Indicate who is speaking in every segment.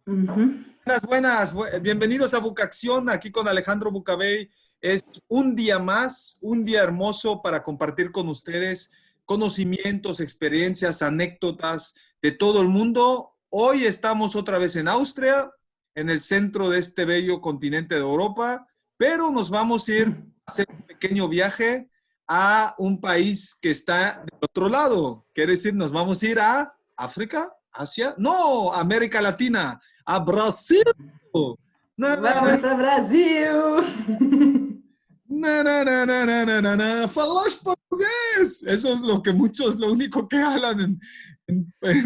Speaker 1: Ujú.
Speaker 2: Buenas, bienvenidos a Bucacción, aquí con Alejandro Bucabey. Es un día más, un día hermoso para compartir con ustedes conocimientos, experiencias, anécdotas de todo el mundo. Hoy estamos otra vez en Austria, en el centro de este bello continente de Europa, pero nos vamos a ir a hacer un pequeño viaje a un país que está del otro lado. Quiere decir, nos vamos a ir a África, Asia, no, América Latina. A Brasil! Na, na, na,
Speaker 1: Vamos para Brasil!
Speaker 2: Falas português! Eso es lo que muchos, lo único que hablan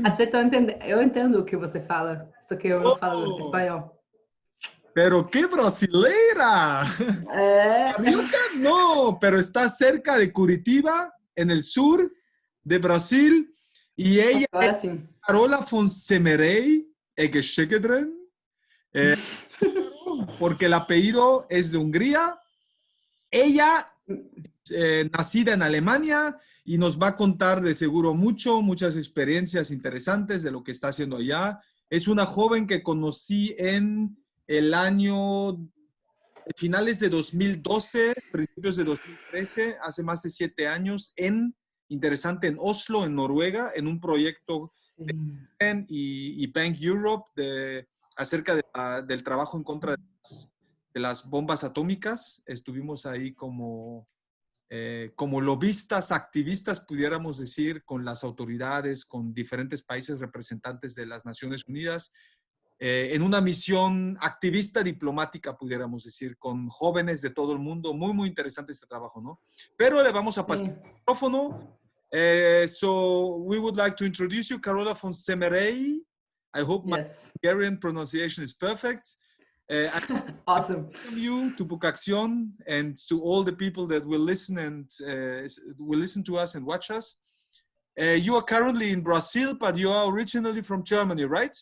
Speaker 1: Até tô entendendo, eu entendo o que você fala, só que eu não falo
Speaker 2: Oh,
Speaker 1: espanhol.
Speaker 2: pero qué brasileira!
Speaker 1: É...
Speaker 2: Carioca no, pero está cerca de Curitiba, en el sur de Brasil, y ella es
Speaker 1: Agora sim.
Speaker 2: Carola von Szemerey, porque el apellido es de Hungría. Ella nacida en Alemania y nos va a contar de seguro muchas experiencias interesantes de lo que está haciendo allá. Es una joven que conocí en el año finales de 2012, principios de 2013, hace más de 7 años, interesante, en Oslo, en Noruega, en un proyecto de
Speaker 1: Sim.
Speaker 2: Zen y Bank Europe acerca del trabajo en contra de las bombas atómicas. Estuvimos ahí como lobistas, activistas, pudiéramos decir, con las autoridades, con diferentes países representantes de las Naciones Unidas, en una misión activista diplomática, pudiéramos decir, con jóvenes de todo el mundo. Muy interesante este trabajo, ¿no? Pero le vamos a pasar
Speaker 1: Sim.
Speaker 2: el micrófono. So we would like to introduce you, Carola von Szemerey. I hope my
Speaker 1: Yes.
Speaker 2: Hungarian pronunciation is perfect. I
Speaker 1: Awesome.
Speaker 2: welcome you to Bucacción and to all the people that will listen and will listen to us and watch us. You are currently in Brazil, but you are originally from Germany, right?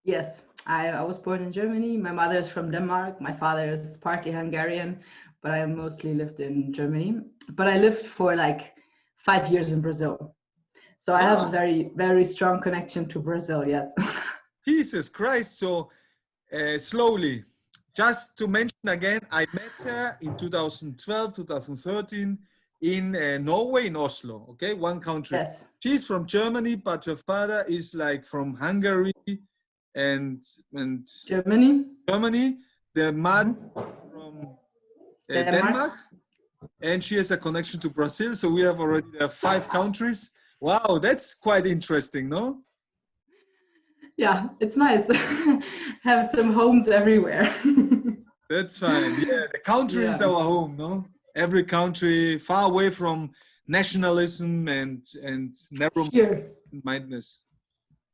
Speaker 1: Yes, I was born in Germany. My mother is from Denmark. My father is partly Hungarian, but I mostly lived in Germany. But I lived for like 5 years in Brazil. So I have a
Speaker 2: Wow,
Speaker 1: very strong connection to Brazil, yes.
Speaker 2: Jesus Christ. So slowly, just to mention again, I met her in 2012, 2013 in Norway, in Oslo, okay, one country.
Speaker 1: Yes.
Speaker 2: She's from Germany, but her father is like from Hungary and
Speaker 1: Germany.
Speaker 2: Germany. The mother
Speaker 1: Mhm.
Speaker 2: is from
Speaker 1: Denmark.
Speaker 2: Denmark, and she has a connection to Brazil. So we have already 5 countries. Wow, that's quite interesting, no?
Speaker 1: Yeah, it's nice. Have some homes everywhere.
Speaker 2: That's fine. Yeah, the country is
Speaker 1: Yeah.
Speaker 2: our home, no? Every country far away from nationalism and
Speaker 1: Here.
Speaker 2: narrow-mindedness.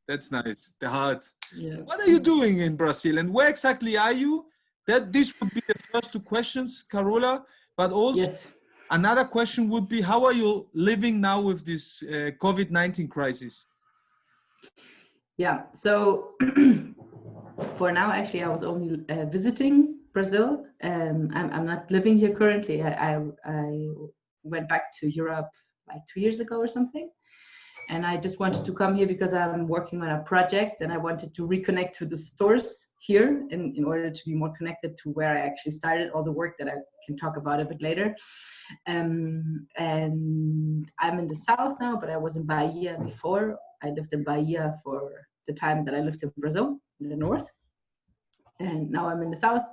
Speaker 2: That's nice. The heart.
Speaker 1: Yeah.
Speaker 2: What are you doing in Brazil, and where exactly are you? That this would be the first two questions, Carola. But also
Speaker 1: Yes.
Speaker 2: another question would be, how are you living now with this COVID-19 crisis?
Speaker 1: Yeah. So for now, actually, I was only visiting Brazil. I'm not living here currently. I went back to Europe like 2 years ago or something. And I just wanted to come here because I'm working on a project and I wanted to reconnect to the source here in order to be more connected to where I actually started all the work that I can talk about a bit later. And I'm in the south now, but I was in Bahia before. I lived in Bahia for the time that I lived in Brazil, in the north. And now I'm in the south.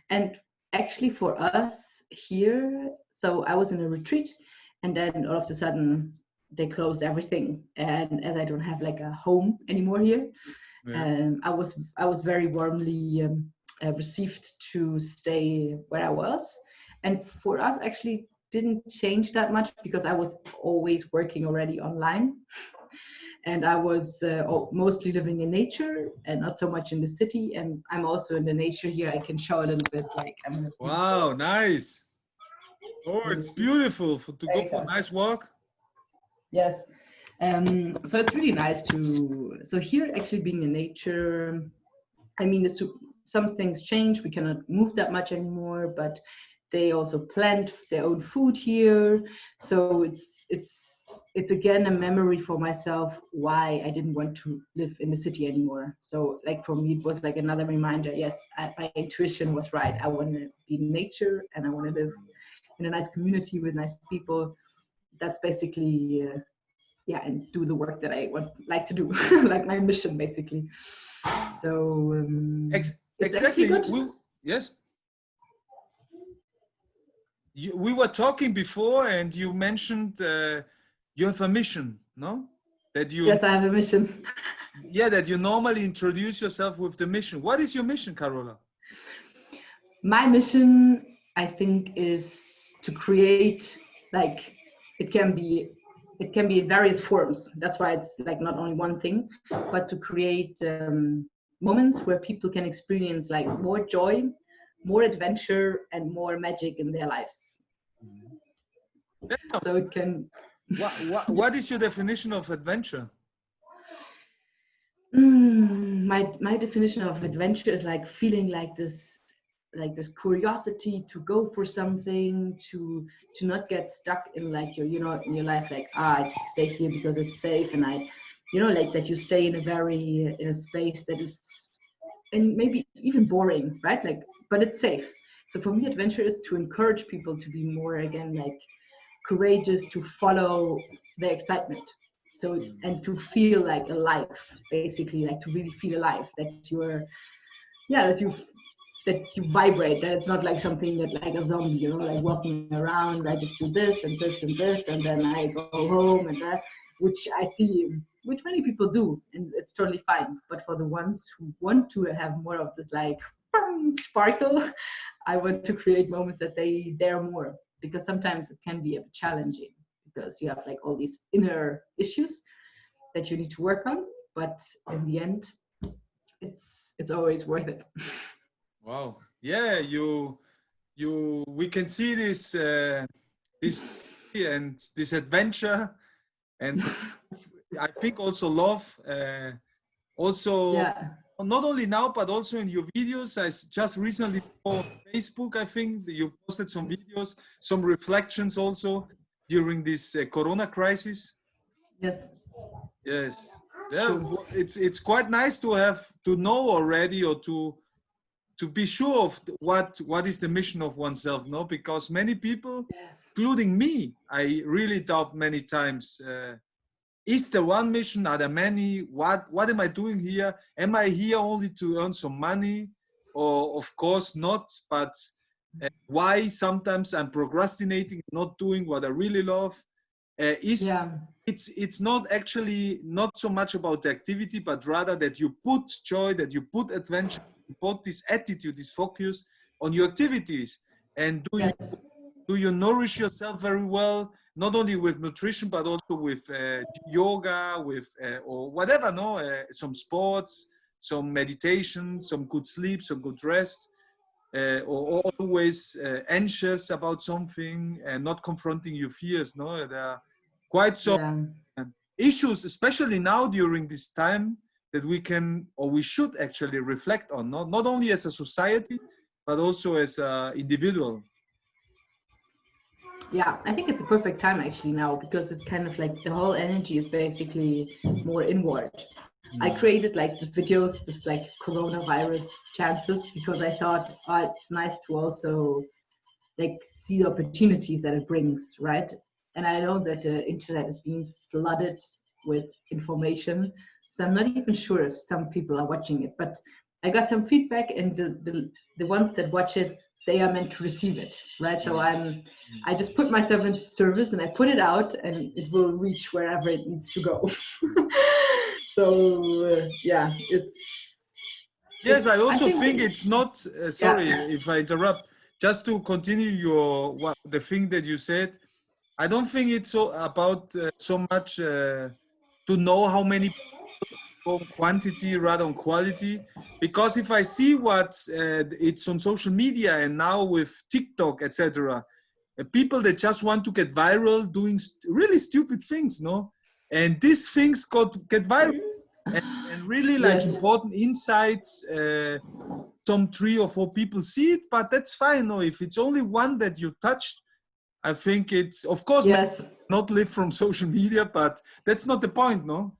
Speaker 1: And actually for us here, so I was in a retreat and then all of a sudden they closed everything. And as I don't have like a home anymore here,
Speaker 2: Yeah.
Speaker 1: I was very warmly received to stay where I was. And for us actually didn't change that much because I was always working already online. And I was mostly living in nature and not so much in the city. And I'm also in the nature here. I can show a little bit like I'm in a
Speaker 2: Wow, nice. Oh, it's beautiful to go for a
Speaker 1: beautiful.
Speaker 2: nice walk.
Speaker 1: Yes. So it's really nice to, so here actually being in nature, I mean, some things change. We cannot move that much anymore, but they also plant their own food here. So it's again a memory for myself why I didn't want to live in the city anymore. So like for me, it was like another reminder. Yes, my intuition was right. I want to be in nature and I want to live in a nice community with nice people. That's basically yeah, and do the work that I like to do, like my mission basically. So it's
Speaker 2: exactly.
Speaker 1: good.
Speaker 2: Yes. We were talking before, and you mentioned you have a mission, no? That you.
Speaker 1: Yes, I have a mission.
Speaker 2: Yeah, that you normally introduce yourself with the mission. What is your mission, Carola?
Speaker 1: My mission, I think, is to create, like, it can be in various forms. That's why it's like not only one thing, but to create moments where people can experience like more joy, more adventure, and more magic in their lives. So it can.
Speaker 2: What is your definition of adventure?
Speaker 1: My definition of adventure is like feeling like this curiosity to go for something, to not get stuck in like your, in your life, like I just stay here because it's safe, and I, like that you stay in a space that is, and maybe even boring, right? Like, but it's safe. So for me, adventure is to encourage people to be more, again, like courageous, to follow their excitement. So, and to feel like alive, basically, like to really feel alive, that you're, yeah, that you vibrate, that it's not like something that like a zombie, like walking around, I just do this and this and this, and then I go home and that, which I see, which many people do, and it's totally fine. But for the ones who want to have more of this like sparkle, I want to create moments that they dare more, because sometimes it can be a bit challenging because you have like all these inner issues that you need to work on, but in the end, it's always worth it.
Speaker 2: Wow. Yeah, we can see this and this adventure, and I think also love, also
Speaker 1: Yeah.
Speaker 2: not only now but also in your videos. I just recently saw on Facebook, I think that you posted some videos, some reflections also during this Corona crisis.
Speaker 1: Yes.
Speaker 2: Yes. Yeah,
Speaker 1: True.
Speaker 2: it's quite nice to know already, or to be sure of what is the mission of oneself, no? Because many people,
Speaker 1: Yes.
Speaker 2: including me, I really doubt many times, is there one mission? Are there many? What am I doing here? Am I here only to earn some money? Or of course not, but why sometimes I'm procrastinating, not doing what I really love?
Speaker 1: Yeah.
Speaker 2: It's not actually not so much about the activity, but rather that you put joy, that you put adventure, you put this attitude, this focus on your activities. And
Speaker 1: Yes.
Speaker 2: do you nourish yourself very well, not only with nutrition but also with yoga, with or whatever, no, some sports, some meditation, some good sleep, some good rest, or always anxious about something and not confronting your fears, no? There are quite some
Speaker 1: Yeah.
Speaker 2: issues, especially now during this time, that we can, or we should actually reflect on, not only as a society, but also as an individual.
Speaker 1: Yeah, I think it's a perfect time actually now, because it's kind of like the whole energy is basically more inward. I created like these videos, this like coronavirus chances, because I thought, oh, it's nice to also like see the opportunities that it brings, right? And I know that the internet is being flooded with information, so I'm not even sure if some people are watching it, but I got some feedback, and the ones that watch it, they are meant to receive it, right? So I just put myself into service, and I put it out, and it will reach wherever it needs to go. So yeah,
Speaker 2: Yes, I also think it's not, sorry
Speaker 1: Yeah.
Speaker 2: if I interrupt, just to continue the thing that you said, I don't think it's so about so much to know how many on quantity rather on quality, because if I see what it's on social media and now with TikTok, etc., people that just want to get viral doing really stupid things, no, and these things get viral, and really like
Speaker 1: Yes.
Speaker 2: important insights. Some 3 or 4 people see it, but that's fine. No, if it's only one that you touched, I think it's, of course,
Speaker 1: Yes.
Speaker 2: not live from social media, but that's not the point, no?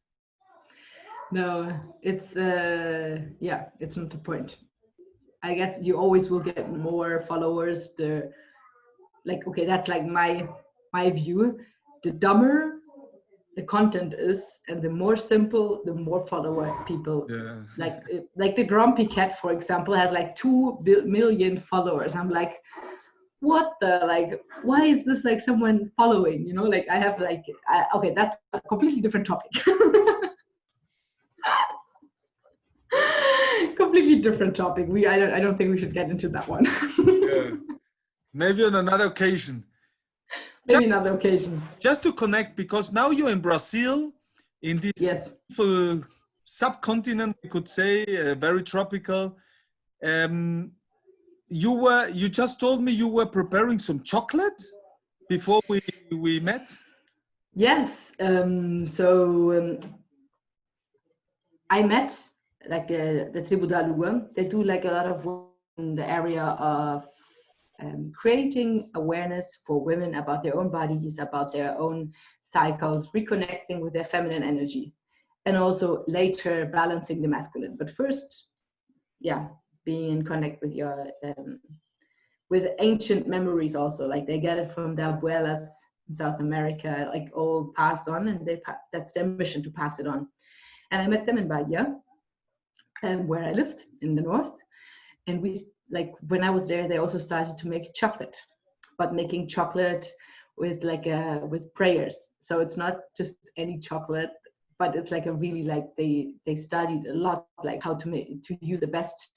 Speaker 1: No, it's yeah, it's not the point. I guess you always will get more followers. The like, okay, that's like my view. The dumber the content is, and the more simple, the more follower people.
Speaker 2: Yeah.
Speaker 1: Like the grumpy cat, for example, has like 2 million followers. I'm like, what the, like, why is this like someone following? You know, like I have like, okay, that's a completely different topic. Completely different topic. I don't think we should get into that one.
Speaker 2: Yeah. Maybe on another occasion.
Speaker 1: Maybe another occasion.
Speaker 2: Just to connect, because now you're in Brazil, in this
Speaker 1: Yes.
Speaker 2: beautiful subcontinent, we could say, very tropical. You just told me you were preparing some chocolate before we met.
Speaker 1: Yes. I met like the Tribu da Lua. They do like a lot of work in the area of creating awareness for women about their own bodies, about their own cycles, reconnecting with their feminine energy, and also later balancing the masculine. But first, yeah, being in connect with your with ancient memories also. Like they get it from the abuelas in South America, like all passed on, and that's their mission, to pass it on. And I met them in Bahia, where I lived in the north. And we, like when I was there, they also started to make chocolate, but making chocolate with like with prayers. So it's not just any chocolate, but it's like a really, like they studied a lot, like how to use the best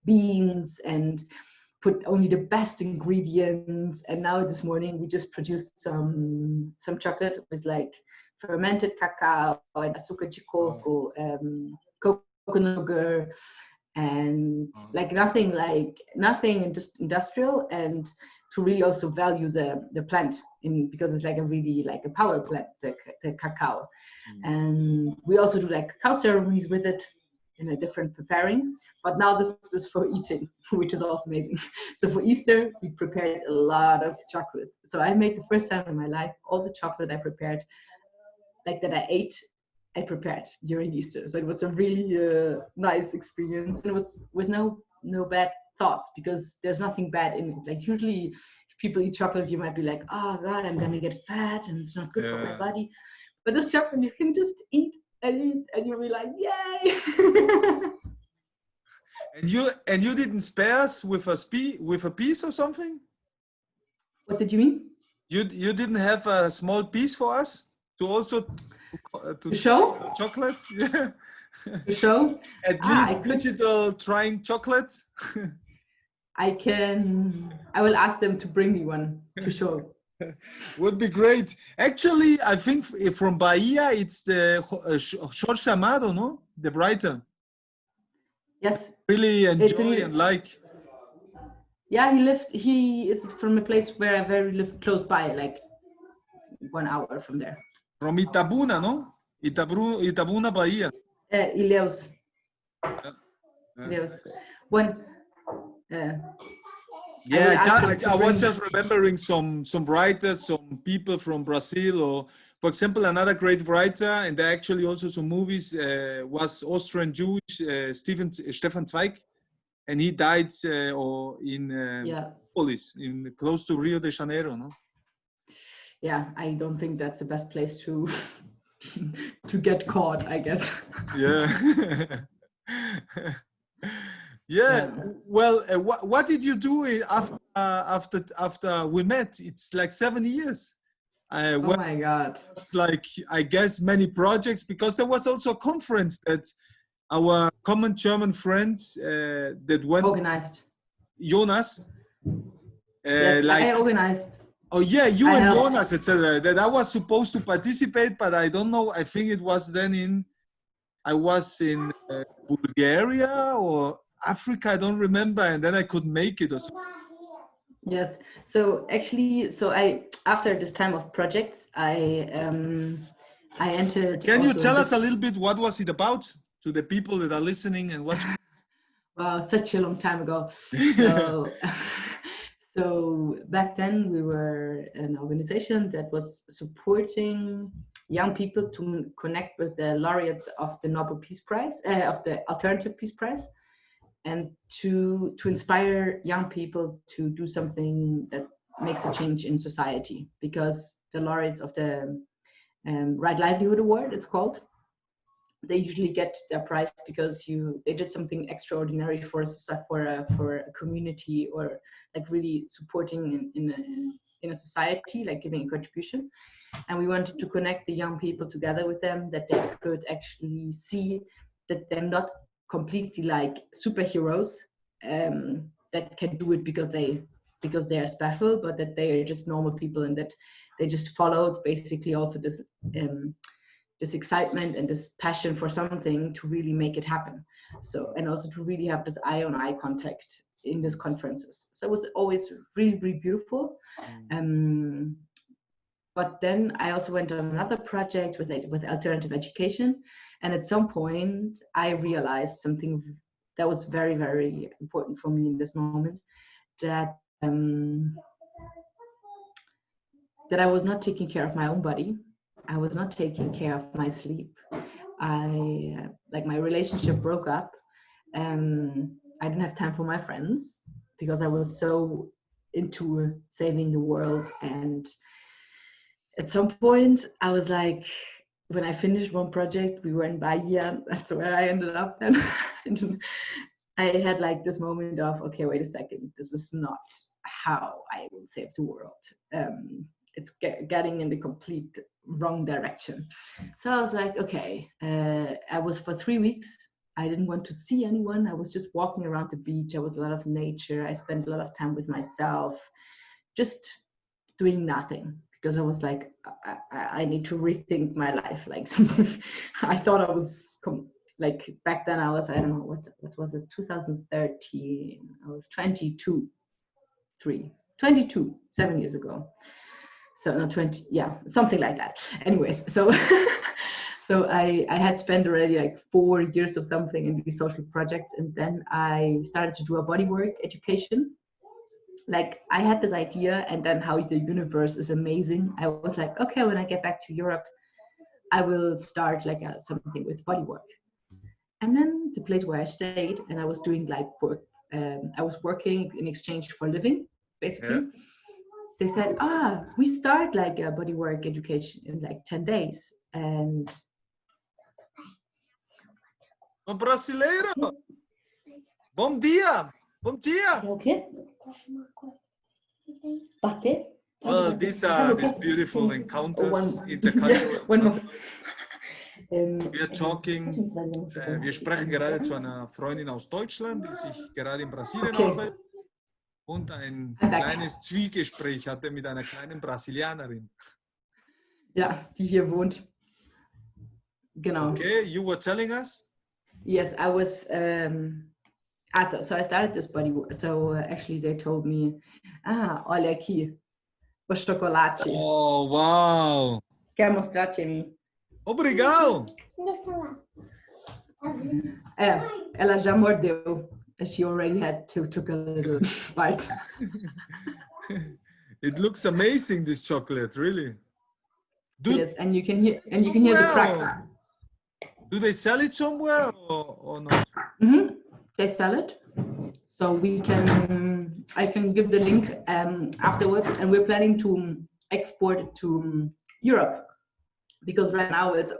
Speaker 1: beans and put only the best ingredients. And now this morning we just produced some chocolate with like fermented cacao and açúcar de coco, coconut sugar, and like nothing just industrial, and to really also value the plant because it's like a really like a power plant, the cacao. And we also do like cacao ceremonies with it in a different preparing, but now this is for eating, which is also amazing. So for Easter we prepared a lot of chocolate. So I made the first time in my life all the chocolate I prepared, like that I ate, I prepared during Easter. So it was a really nice experience, and it was with no bad thoughts, because there's nothing bad in it. Like usually if people eat chocolate, you might be like, oh God, I'm gonna get fat and it's not good for my body. But this chocolate you can just eat and you'll be like, yay.
Speaker 2: And you didn't spare us with a piece or something?
Speaker 1: What did you mean?
Speaker 2: You didn't have a small piece for us to also to
Speaker 1: show
Speaker 2: chocolate? Yeah.
Speaker 1: To show
Speaker 2: At least digital trying chocolate.
Speaker 1: I will ask them to bring me one to show.
Speaker 2: Would be great. Actually, I think from Bahia, it's the Jorge Amado, no? The writer.
Speaker 1: Yes.
Speaker 2: Really enjoy and like.
Speaker 1: Yeah, he is from a place where I live close by, like 1 hour from there.
Speaker 2: From Itabuna, no? Itabuna, Bahia.
Speaker 1: Ilhéus. Ilhéus.
Speaker 2: Yeah, I was just remembering some writers, some people from Brazil, or for example, another great writer, and there are actually also some movies, was Austrian Jewish, Stefan Zweig, and he died in Polis, close to Rio de Janeiro, no?
Speaker 1: Yeah, I don't think that's the best place to to get caught, I guess.
Speaker 2: Yeah. Yeah. Well, what did you do after we met? It's like 7 years.
Speaker 1: Oh my God!
Speaker 2: It's like, I guess, many projects, because there was also a conference that our common German friends that went
Speaker 1: organized.
Speaker 2: Jonas.
Speaker 1: Yes, I organized.
Speaker 2: Oh yeah, you and Jonas, etc. That I was supposed to participate, but I don't know. I think it was then I was in Bulgaria or Africa, I don't remember, and then I couldn't make it or something.
Speaker 1: Yes, so actually, after this time of projects, I I entered.
Speaker 2: Can you
Speaker 1: also
Speaker 2: tell
Speaker 1: in
Speaker 2: us a little bit what was it about to the people that are listening and watching?
Speaker 1: Wow, such a long time ago. So, so back then we were an organization that was supporting young people to connect with the laureates of the Nobel Peace Prize, of the Alternative Peace Prize, and to inspire young people to do something that makes a change in society. Because the laureates of the Right Livelihood Award, it's called, they usually get their prize because they did something extraordinary for a community, or like really supporting in a society, like giving a contribution. And we wanted to connect the young people together with them, that they could actually see that they're not completely like superheroes that can do it because they are special, but that they are just normal people, and that they just followed basically also this excitement and this passion for something to really make it happen. So, and also to really have this eye-on-eye contact in these conferences. So it was always really, really beautiful. But then I also went on another project with alternative education. And at some point I realized something that was very, very important for me in this moment, that that I was not taking care of my own body. I was not taking care of my sleep. My relationship broke up. I didn't have time for my friends because I was so into saving the world. And at some point I was like, when I finished one project, we were in Bahia, that's where I ended up then. And I had like this moment of, okay, wait a second, this is not how I will save the world. It's getting in the complete wrong direction. So I was like, okay, I was for 3 weeks. I didn't want to see anyone. I was just walking around the beach. I was a lot of nature. I spent a lot of time with myself, just doing nothing, because I was like, I need to rethink my life. Like something, I thought I was like back then I was, I don't know, what was it, 2013. I was 22, 7 years ago. So not 20, yeah, something like that. Anyways, so so I had spent already like 4 years of something in these social projects, and then I started to do a bodywork education. Like I had this idea, and then how the universe is amazing. I was like, okay, when I get back to Europe, I will start like something with bodywork. And then the place where I stayed, and I was doing like work, I was working in exchange for living, basically. Yeah. They said, we start like a bodywork education in like 10 days. And
Speaker 2: oh, brasileiro! Bom dia! Bom dia!
Speaker 1: Okay.
Speaker 2: Well, these are these beautiful encounters, intercultural.
Speaker 1: One more.
Speaker 2: Wir talking, wir sprechen gerade zu einer Freundin aus Deutschland, die sich gerade in Brasilien aufhält. Und ein kleines Zwiegespräch hatte mit einer kleinen Brasilianerin.
Speaker 1: Ja, die hier wohnt. Genau.
Speaker 2: Okay, you were telling us?
Speaker 1: Yes, I was. So I started this bodywork. So actually, they told me, olha aqui, o chocolate.
Speaker 2: Oh, wow!
Speaker 1: Quer mostrar-te?
Speaker 2: Obrigado!
Speaker 1: Ela já mordeu. She already took a little bite.
Speaker 2: It looks amazing, this chocolate, really.
Speaker 1: Yes, and you can hear the crack.
Speaker 2: Do they sell it somewhere or not?
Speaker 1: Mm-hmm. They sell it, so I can give the link afterwards, and we're planning to export it to Europe, because right now it's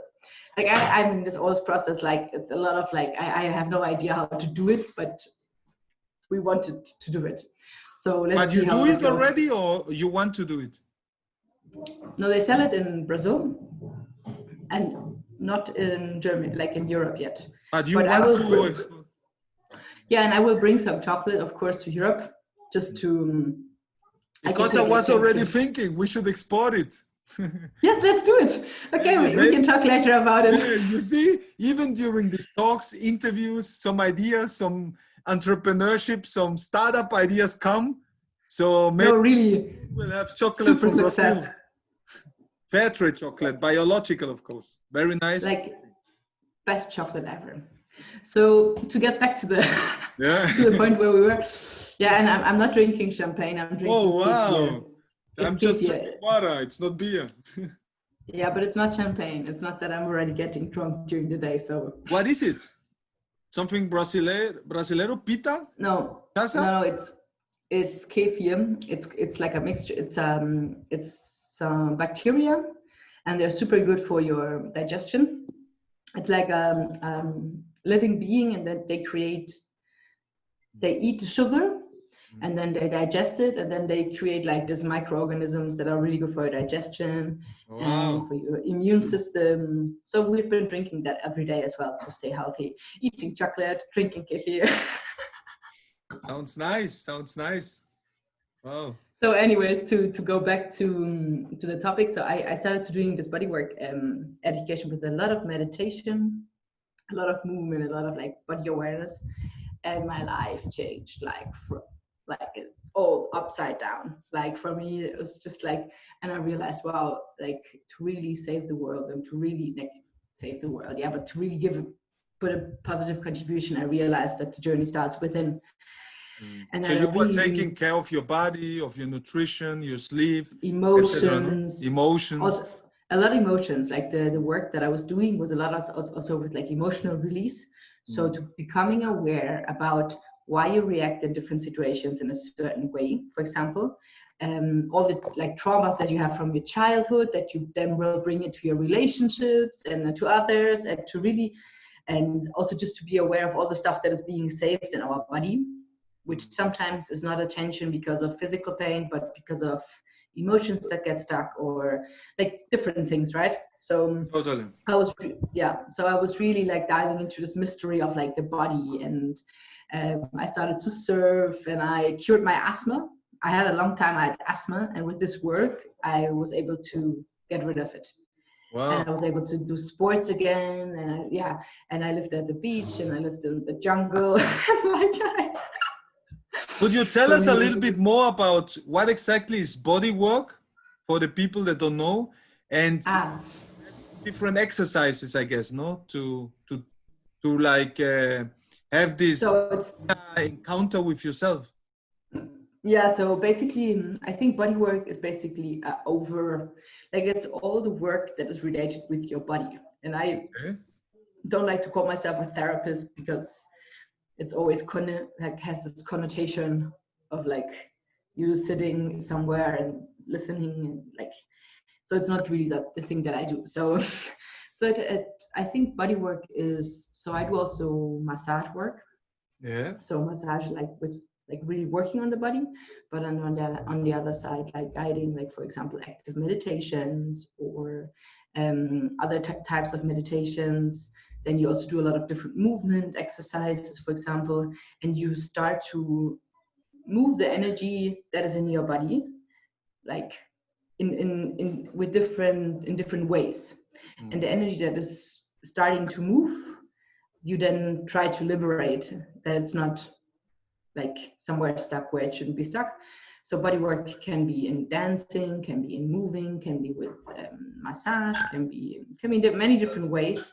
Speaker 1: like I'm in this whole process. Like it's a lot of like I have no idea how to do it, but we wanted to do it. So let's. But
Speaker 2: you do it already, or you want to do it?
Speaker 1: No, they sell it in Brazil, and not in Germany, like in Europe yet.
Speaker 2: But you want to export?
Speaker 1: Yeah, and I will bring some chocolate, of course, to Europe, just to.
Speaker 2: Because I was already thinking we should export it.
Speaker 1: Yes, let's do it. Okay, we can talk later about it.
Speaker 2: Yeah, you see, even during these talks, interviews, some ideas, some entrepreneurship, some startup ideas come. So maybe
Speaker 1: no, really,
Speaker 2: we'll have chocolate from Brazil. Fair trade chocolate, biological, of course. Very nice.
Speaker 1: Like best chocolate ever. So to get back to the
Speaker 2: Yeah.
Speaker 1: to the point where we were, yeah, and I'm not drinking champagne. I'm drinking
Speaker 2: Oh wow!
Speaker 1: kefir.
Speaker 2: I'm just drinking water. It's not beer.
Speaker 1: Yeah, but it's not champagne. It's not that I'm already getting drunk during the day. So
Speaker 2: what is it? Something brasileiro pita?
Speaker 1: No,
Speaker 2: Taza?
Speaker 1: no, it's kefir. It's like a mixture. It's bacteria, and they're super good for your digestion. It's like a living being, and then they eat the sugar, and then they digest it, and then they create like these microorganisms that are really good for your digestion and for your immune system. So we've been drinking that every day as well to stay healthy, eating chocolate, drinking kefir.
Speaker 2: Sounds nice. Sounds nice. Wow.
Speaker 1: So anyways, to go back to the topic, so I started to doing this bodywork education with a lot of meditation, a lot of movement, a lot of like body awareness, and my life changed like all upside down. Like for me, it was just like, and I realized, wow, like to really save the world and to really like save the world, yeah, but to really put a positive contribution, I realized that the journey starts within. And
Speaker 2: so you were taking care of your body, of your nutrition, your sleep,
Speaker 1: emotions,
Speaker 2: emotions.
Speaker 1: Also, a lot of emotions. Like the work that I was doing was a lot of also with like emotional release. So to becoming aware about why you react in different situations in a certain way. For example, all the like traumas that you have from your childhood that you then will bring into your relationships and to others, and to really, and also just to be aware of all the stuff that is being saved in our body, which sometimes is not attention because of physical pain, but because of emotions that get stuck or like different things, right? So
Speaker 2: totally.
Speaker 1: I was really like diving into this mystery of like the body, and I started to surf, and I cured my asthma. I had a long time, I had asthma, and with this work, I was able to get rid of it. Wow. And I was able to do sports again, and and I lived at the beach, and I lived in the jungle.
Speaker 2: Could you tell us a little bit more about what exactly is body work for the people that don't know, and different exercises, I guess, no, to like have this encounter with yourself?
Speaker 1: Yeah, so basically, I think body work is basically it's all the work that is related with your body. And I don't like to call myself a therapist because it's always has this connotation of like you sitting somewhere and listening, and like, so it's not really the thing that I do. So I think body work is, so I do also massage work. Yeah. So massage like with like really working on the body, but on the other side, like guiding, like for example, active meditations or other types of meditations. Then you also do a lot of different movement exercises, for example, and you start to move the energy that is in your body, like in different ways. And the energy that is starting to move, you then try to liberate, that it's not like somewhere stuck where it shouldn't be stuck. So body work can be in dancing, can be in moving, can be with massage, can be many different ways.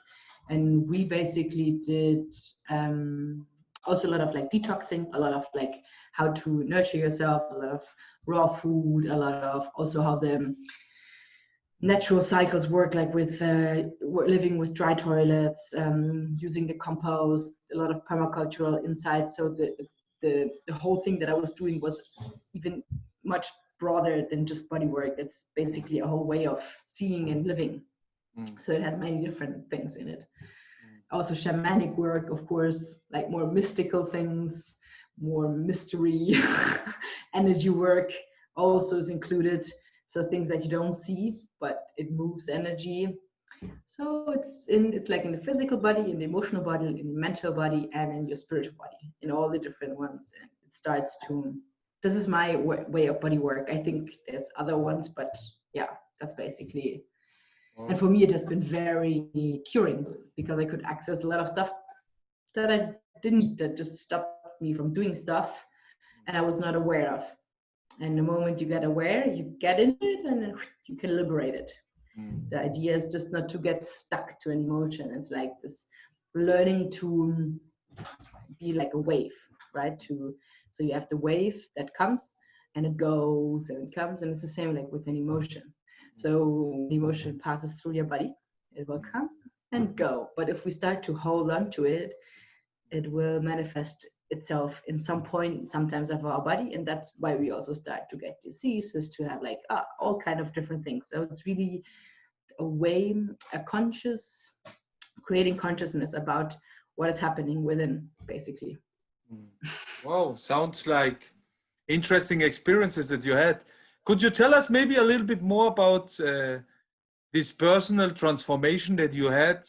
Speaker 1: And we basically did also a lot of like detoxing, a lot of like how to nurture yourself, a lot of raw food, a lot of also how the natural cycles work, like with living with dry toilets, using the compost, a lot of permacultural insights. So the whole thing that I was doing was even much broader than just body work. It's basically a whole way of seeing and living. So it has many different things in it. Also shamanic work, of course, like more mystical things, more mystery, energy work also is included. So things that you don't see, but it moves energy. So it's like in the physical body, in the emotional body, in the mental body, and in your spiritual body, in all the different ones. And it starts to, this is my way of body work. I think there's other ones, but yeah, that's basically. And for me, it has been very curing because I could access a lot of stuff that I didn't need, that just stopped me from doing stuff and I was not aware of. And the moment you get aware, you get into it and you can liberate it. The idea is just not to get stuck to an emotion. It's like this learning to be like a wave, right? So you have the wave that comes and it goes and it comes, and it's the same like with an emotion. So the emotion passes through your body, it will come and go. But if we start to hold on to it, it will manifest itself in some point, sometimes of our body, and that's why we also start to get diseases, to have like all kind of different things. So it's really a way, creating consciousness about what is happening within, basically.
Speaker 2: Wow, sounds like interesting experiences that you had. Could you tell us maybe a little bit more about this personal transformation that you had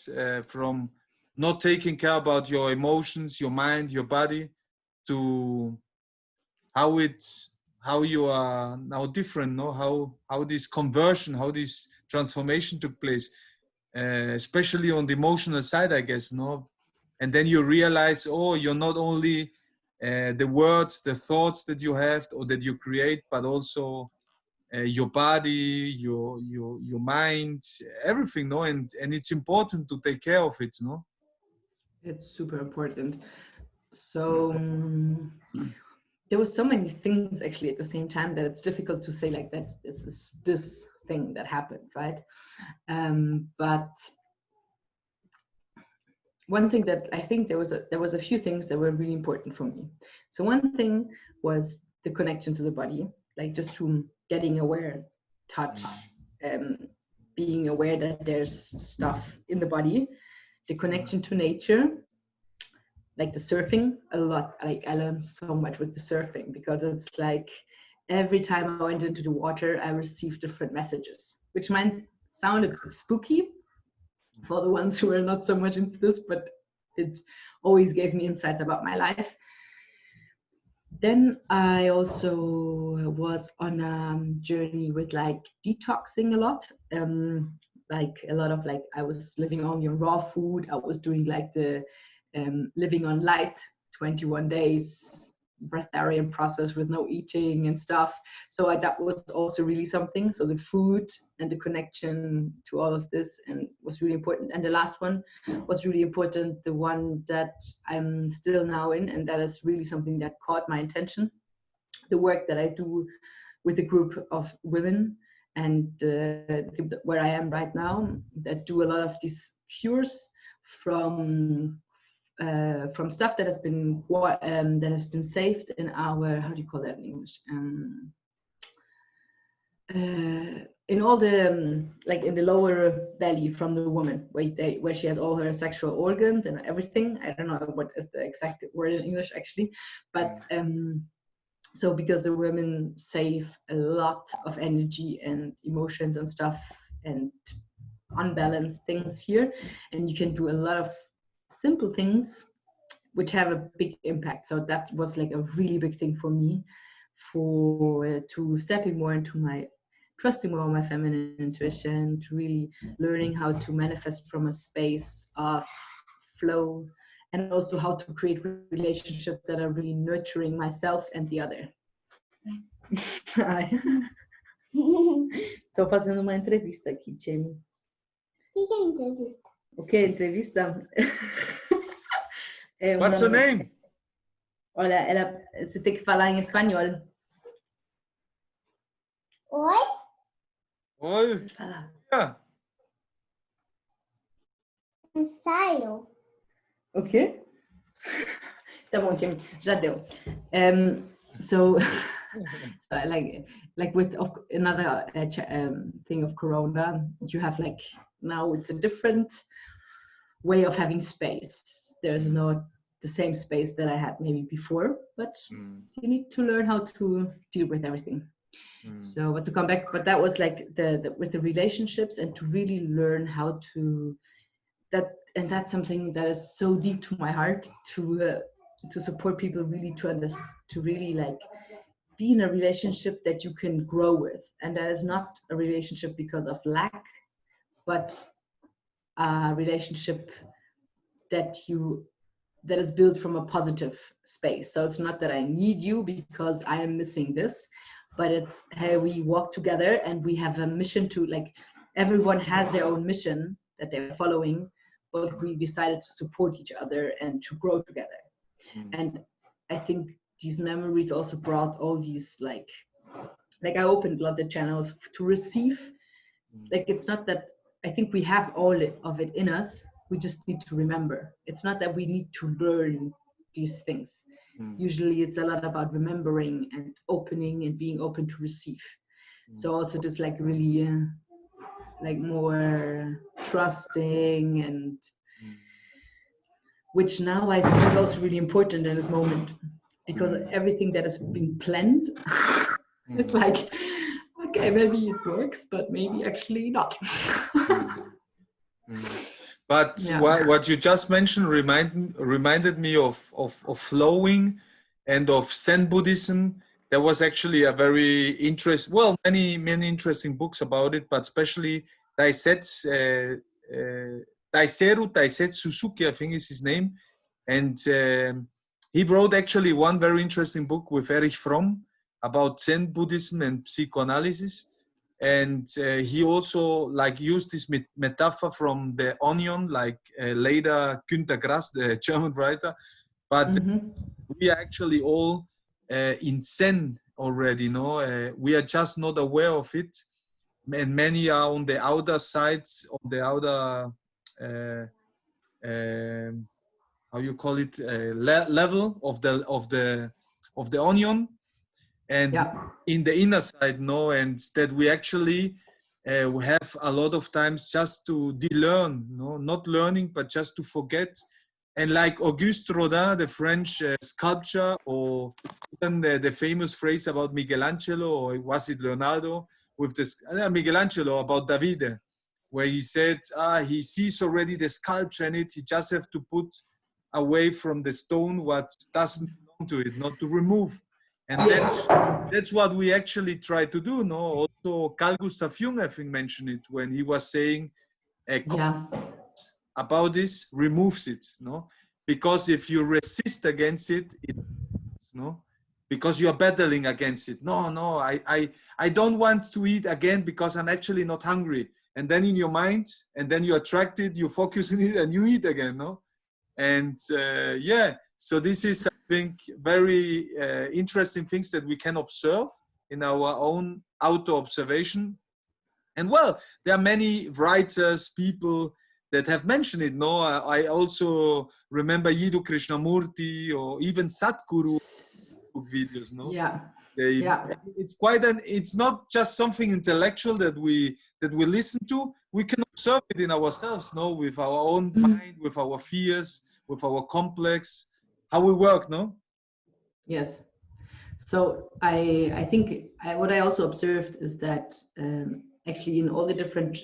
Speaker 2: from not taking care about your emotions, your mind, your body, to how you are now different, no? How this conversion, how this transformation took place, especially on the emotional side, I guess, no? And then you realize, oh, you're not only the words, the thoughts that you have or that you create, but also your body, your mind, everything, no? And it's important to take care of it, no?
Speaker 1: It's super important. So there were so many things actually at the same time that it's difficult to say like that this is this thing that happened, right? But one thing that I think there was a few things that were really important for me. So one thing was the connection to the body, like just to getting aware, touch, being aware that there's stuff in the body, the connection to nature, like the surfing a lot. Like I learned so much with the surfing, because it's like every time I went into the water, I received different messages, which might sound a bit spooky for the ones who are not so much into this, but it always gave me insights about my life. Then I also was on a journey with like detoxing a lot. Like a lot of like, I was living only on raw food. I was doing like the living on light, 21 days breatharian process with no eating and stuff. So that was also really something. So the food and the connection to all of this and was really important. And the last one was really important, the one that I'm still now in, and that is really something that caught my attention. The work that I do with a group of women, and where I am right now, that do a lot of these cures from stuff that has been saved in our, how do you call that in English? In all the like in the lower belly from the woman, where she has all her sexual organs and everything. I don't know what is the exact word in English actually, but so because the women save a lot of energy and emotions and stuff and unbalanced things here, and you can do a lot of simple things which have a big impact. So that was like a really big thing for me, to stepping more into my trusting more on my feminine intuition, to really learning how to manifest from a space of flow, and also how to create relationships that are really nurturing myself and the other. Estou fazendo uma entrevista aqui, Jamie.
Speaker 3: O que é entrevista?
Speaker 1: O que é entrevista?
Speaker 2: What's your name?
Speaker 1: Olha, você tem que falar em espanhol.
Speaker 3: Oi?
Speaker 2: Oi.
Speaker 1: Pode falar.
Speaker 2: Yeah.
Speaker 3: Ensaio?
Speaker 1: O quê? Tá bom, Jamie, já deu. So like with another thing of Corona, you have like, now it's a different way of having space. There's not the same space that I had maybe before, but you need to learn how to deal with everything. So, but to come back, but that was like with the relationships, and to really learn how to and that's something that is so deep to my heart, to support people really to really like be in a relationship that you can grow with, and that is not a relationship because of lack, but a relationship that is built from a positive space. So it's not that I need you because I am missing this, but it's, hey, we walk together and we have a mission to like everyone has their own mission that they're following, but we decided to support each other and to grow together. And I think these memories also brought all these like I opened a lot of the channels to receive. Like, it's not that I think we have all of it in us. We just need to remember. It's not that we need to learn these things. Usually it's a lot about remembering and opening and being open to receive. So also just like really like more trusting, and which now I see is also really important in this moment, because everything that has been planned, it's like, okay, maybe it works, but maybe actually not.
Speaker 2: But what you just mentioned reminded me of flowing and of Zen Buddhism. There was actually a very many interesting books about it, but especially Daiseru Daisetsu Suzuki, I think is his name. And he wrote actually one very interesting book with Erich Fromm about Zen Buddhism and psychoanalysis. And he also like used this metaphor from the onion, like later Günter Grass, the German writer. But we are actually all in Zen already, no? We are just not aware of it. And many are on the outer sides, on the outer, how you call it, level of the onion. And in the inner side, no, and that we actually we have a lot of times just to de-learn, no, not learning, but just to forget. And like Auguste Rodin, the French sculptor, or even the famous phrase about Michelangelo, or was it Leonardo, with this Michelangelo about Davide, where he said he sees already the sculpture in it, he just have to put away from the stone what doesn't belong to it, not to remove. And that's what we actually try to do, no? Also, Carl Gustav Jung, I think, mentioned it when he was saying about this, removes it, no? Because if you resist against it, no? Because you're battling against it. No, I don't want to eat again because I'm actually not hungry. And then in your mind, and then you attract it, you focus on it, and you eat again, no? And so this is, I think, very interesting things that we can observe in our own auto observation. And well, there are many writers, people that have mentioned it. No, I also remember Yiddu Krishnamurti or even Sadhguru videos. No, it's not just something intellectual that we listen to. We can observe it in ourselves. No, with our own mind, with our fears, with our complex. How we work, no?
Speaker 1: Yes. So I think what I also observed is that actually in all the different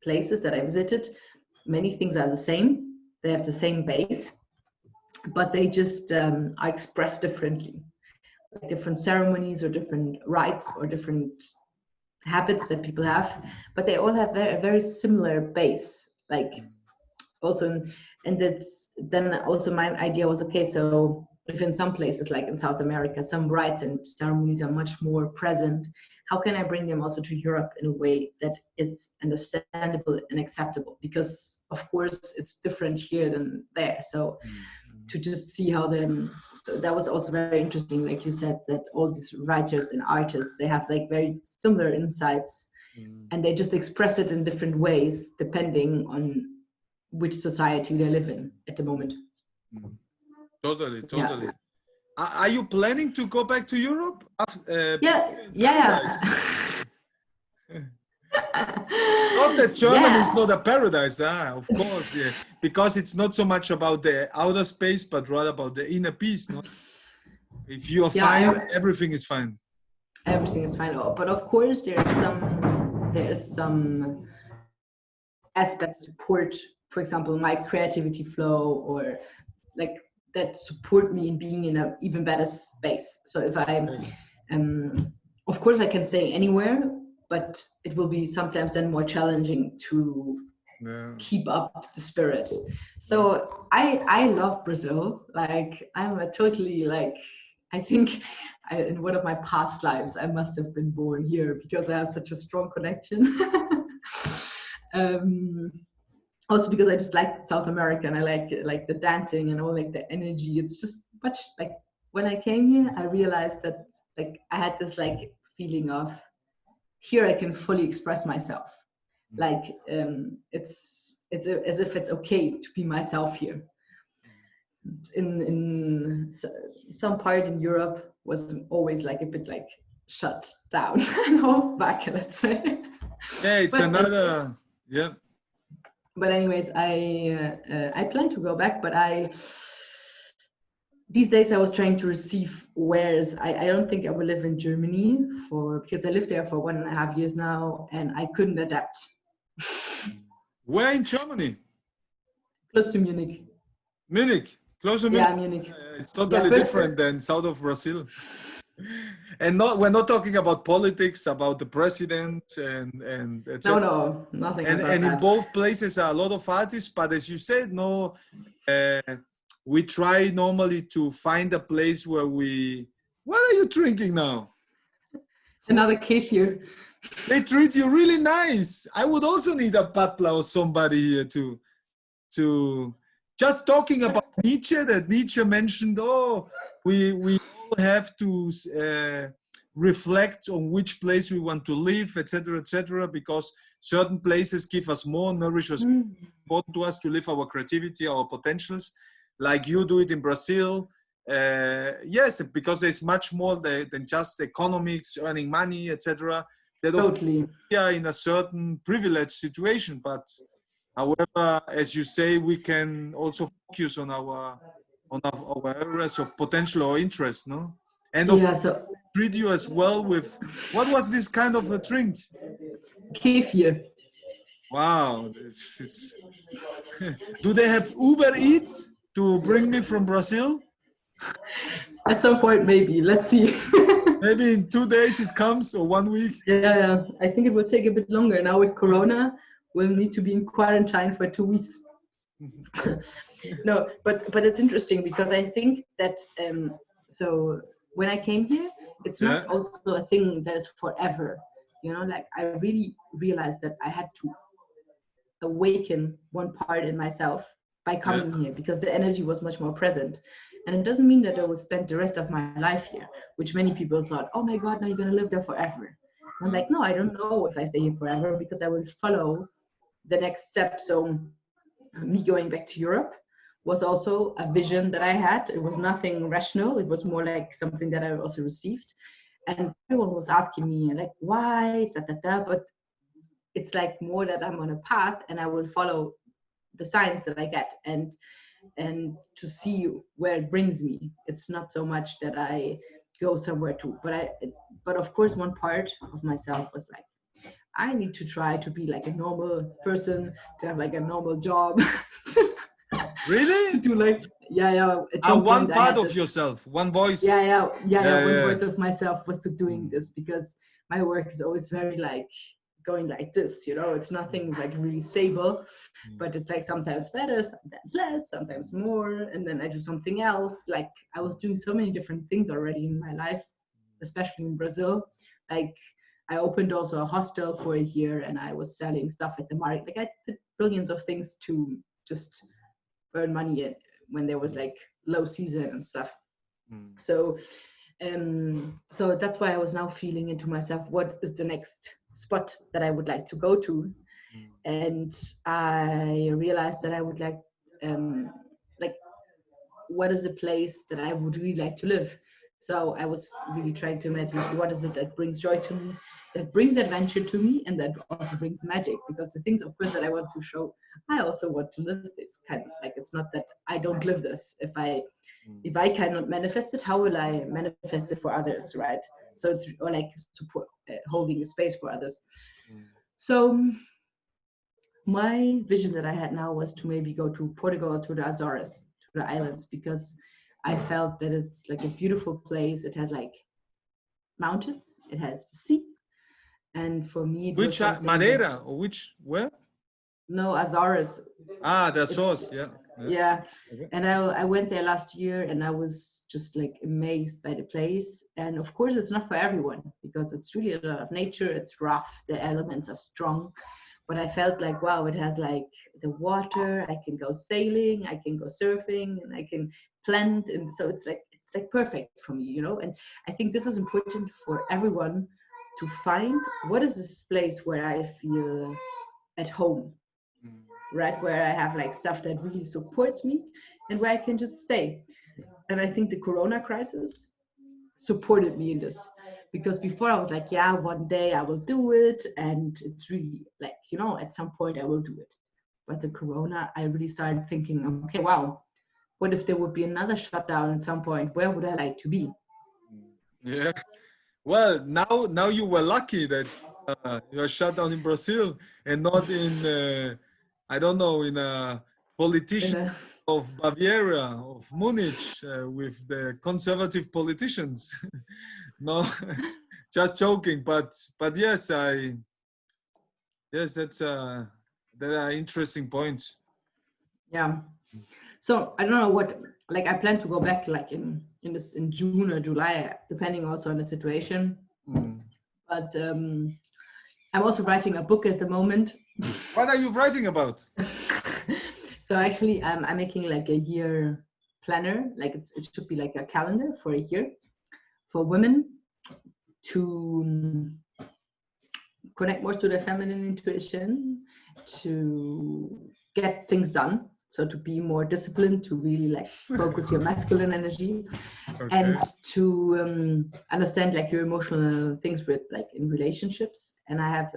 Speaker 1: places that I visited, many things are the same. They have the same base, but they just are expressed differently. Like different ceremonies or different rites or different habits that people have, but they all have a very similar base. Like also, and that's then also my idea was, okay, so if in some places like in South America some rites and ceremonies are much more present, how can I bring them also to Europe in a way that is understandable and acceptable? Because of course it's different here than there. So to just see how so that was also very interesting, like you said, that all these writers and artists, they have like very similar insights, and they just express it in different ways depending on which society they live in at the moment.
Speaker 2: Totally. Yeah. Are you planning to go back to Europe?
Speaker 1: Yeah.
Speaker 2: Not that Germany is not a paradise, of course, yeah. Because it's not so much about the outer space, but rather about the inner peace, no? If you are fine, everything is fine.
Speaker 1: Everything is fine, but of course there is some aspects support, for example, my creativity flow, or like that support me in being in an even better space. So if I of course I can stay anywhere, but it will be sometimes then more challenging to keep up the spirit. So I love Brazil. Like I'm a totally, like, I think in one of my past lives I must have been born here because I have such a strong connection. Also because I just like South America and I like the dancing and all like the energy. It's just much like when I came here, I realized that like I had this like feeling of here I can fully express myself. Like as if it's okay to be myself here. In some part in Europe was always like a bit like shut down and hold back, let's say.
Speaker 2: Yeah, it's
Speaker 1: But
Speaker 2: another, yeah.
Speaker 1: But anyways, I plan to go back, but these days I was trying to receive where's I don't think I will live in Germany because I lived there for 1.5 years now and I couldn't adapt.
Speaker 2: Where in Germany?
Speaker 1: Close to Munich.
Speaker 2: Munich, close to
Speaker 1: Yeah,
Speaker 2: Munich.
Speaker 1: Munich.
Speaker 2: It's totally different than south of Brazil. And we're not talking about politics, about the president and etc.
Speaker 1: No, nothing
Speaker 2: And
Speaker 1: about
Speaker 2: in
Speaker 1: that.
Speaker 2: both places are a lot of artists, but as you said, no, we try normally to find a place where what are you drinking now?
Speaker 1: Another kefir.
Speaker 2: They treat you really nice. I would also need a patla or somebody here to just talking about Nietzsche, that Nietzsche mentioned, we all have to reflect on which place we want to live, etc., because certain places give us more, nourish us, important to us to live our creativity, our potentials, like you do it in Brazil. Yes, because there's much more than just economics, earning money, etc. That
Speaker 1: Totally.
Speaker 2: We are in a certain privileged situation, but however, as you say, we can also focus on our areas of potential or interest, no? And of course, treat you as well with what was this kind of a drink?
Speaker 1: Kefir.
Speaker 2: Wow, this is. Do they have Uber Eats to bring me from Brazil?
Speaker 1: At some point, maybe. Let's see.
Speaker 2: Maybe in 2 days it comes, or 1 week.
Speaker 1: Yeah. I think it will take a bit longer. Now with Corona, we'll need to be in quarantine for 2 weeks. No, but it's interesting because I think that so when I came here, it's not also a thing that is forever. You know, like I really realized that I had to awaken one part in myself by coming here because the energy was much more present. And it doesn't mean that I will spend the rest of my life here, which many people thought, oh my God, now you're going to live there forever. And I'm like, no, I don't know if I stay here forever because I will follow the next step. So me going back to Europe was also a vision that I had. It was nothing rational. It was more like something that I also received. And everyone was asking me like, why, but it's like more that I'm on a path and I will follow the signs that I get and to see where it brings me. It's not so much that I go somewhere to, but of course one part of myself was like, I need to try to be like a normal person, to have like a normal job.
Speaker 2: Really?
Speaker 1: To do like,
Speaker 2: one part of yourself, one voice.
Speaker 1: One voice of myself was doing this because my work is always very like going like this, you know, it's nothing like really stable, but it's like sometimes better, sometimes less, sometimes more, and then I do something else. Like I was doing so many different things already in my life, especially in Brazil. Like I opened also a hostel for a year and I was selling stuff at the market. Like I did billions of things to just earn money when there was like low season and stuff. So that's why I was now feeling into myself, what is the next spot that I would like to go to? And I realized that I would like what is a place that I would really like to live? So I was really trying to imagine what is it that brings joy to me, that brings adventure to me, and that also brings magic. Because the things, of course, that I want to show, I also want to live this kind of like, it's not that I don't live this. If I cannot manifest it, how will I manifest it for others, right? So it's or like support, holding a space for others. So my vision that I had now was to maybe go to Portugal or to the Azores, to the islands, because I felt that it's like a beautiful place. It has like mountains, it has the sea, and for me,
Speaker 2: which Madeira or where?
Speaker 1: No, Azores.
Speaker 2: The Azores,
Speaker 1: yeah. Okay. And I went there last year, and I was just like amazed by the place. And of course, it's not for everyone because it's really a lot of nature. It's rough. The elements are strong. but I felt like, wow, it has like the water, I can go sailing, I can go surfing, and I can plant, and so it's like perfect for me, you know. And I think this is important for everyone to find what is this place where I feel at home, right? Where I have like stuff that really supports me and where I can just stay. And I think the Corona crisis supported me in this, because before I was like, yeah, one day I will do it, and it's really like, you know, at some point I will do it. But the Corona, I really started thinking, okay, wow, what if there would be another shutdown at some point? Where would I like to be?
Speaker 2: Yeah. Well, now you were lucky that you are shut down in Brazil and not in I don't know, in a politician of Bavaria, of Munich, with the conservative politicians. No, just joking. But yes, that's that are interesting points.
Speaker 1: Yeah. So I don't know what, like I plan to go back like in June or July, depending also on the situation. But I'm also writing a book at the moment.
Speaker 2: What are you writing about?
Speaker 1: So actually, I'm making like a year planner. Like it should be like a calendar for a year for women to connect more to their feminine intuition, to get things done. So to be more disciplined, to really like focus your masculine energy, and to understand like your emotional things with like in relationships. And I have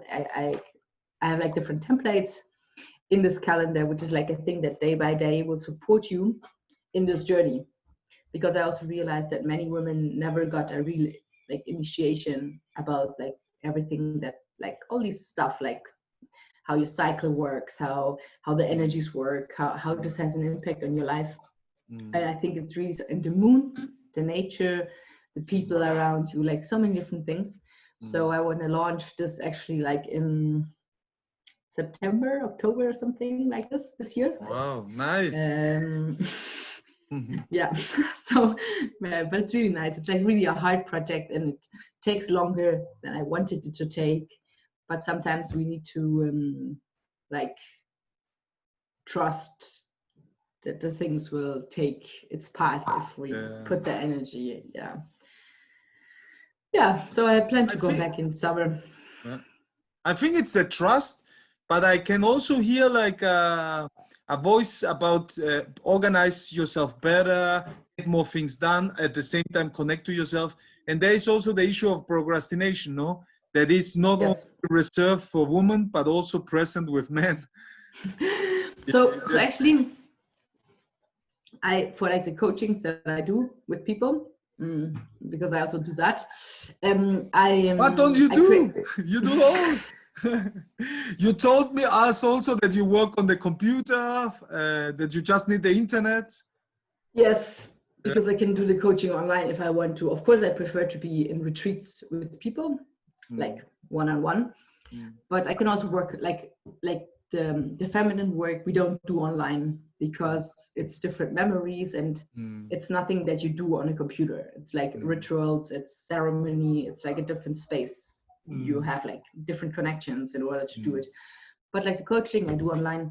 Speaker 1: like different templates in this calendar, which is like a thing that day by day will support you in this journey. Because I also realized that many women never got a real like initiation about like everything that like all these stuff, like how your cycle works, how the energies work, how this has an impact on your life. And I think it's really, and the moon, the nature, the people around you, like so many different things. So I want to launch this actually like in September, October or something like this year.
Speaker 2: Wow, nice.
Speaker 1: Yeah, so but it's really nice. It's like really a hard project, and it takes longer than I wanted it to take. But sometimes we need to like trust that the things will take its path if we put the energy. Yeah, so I plan to go back in summer.
Speaker 2: I think it's the trust, but I can also hear like a voice about organize yourself better, get more things done, at the same time connect to yourself. And there is also the issue of procrastination, no? That is not only reserved for women, but also present with men.
Speaker 1: So actually, for like the coachings that I do with people, because I also do that.
Speaker 2: What don't you do? You do all. You told me us also that you work on the computer, that you just need the internet.
Speaker 1: Yes, because I can do the coaching online if I want to. Of course, I prefer to be in retreats with people, like one-on-one. But I can also work like the feminine work we don't do online, because it's different memories and it's nothing that you do on a computer. It's like rituals, it's ceremony, it's like a different space. You have like different connections in order to do it. But like the coaching I do online,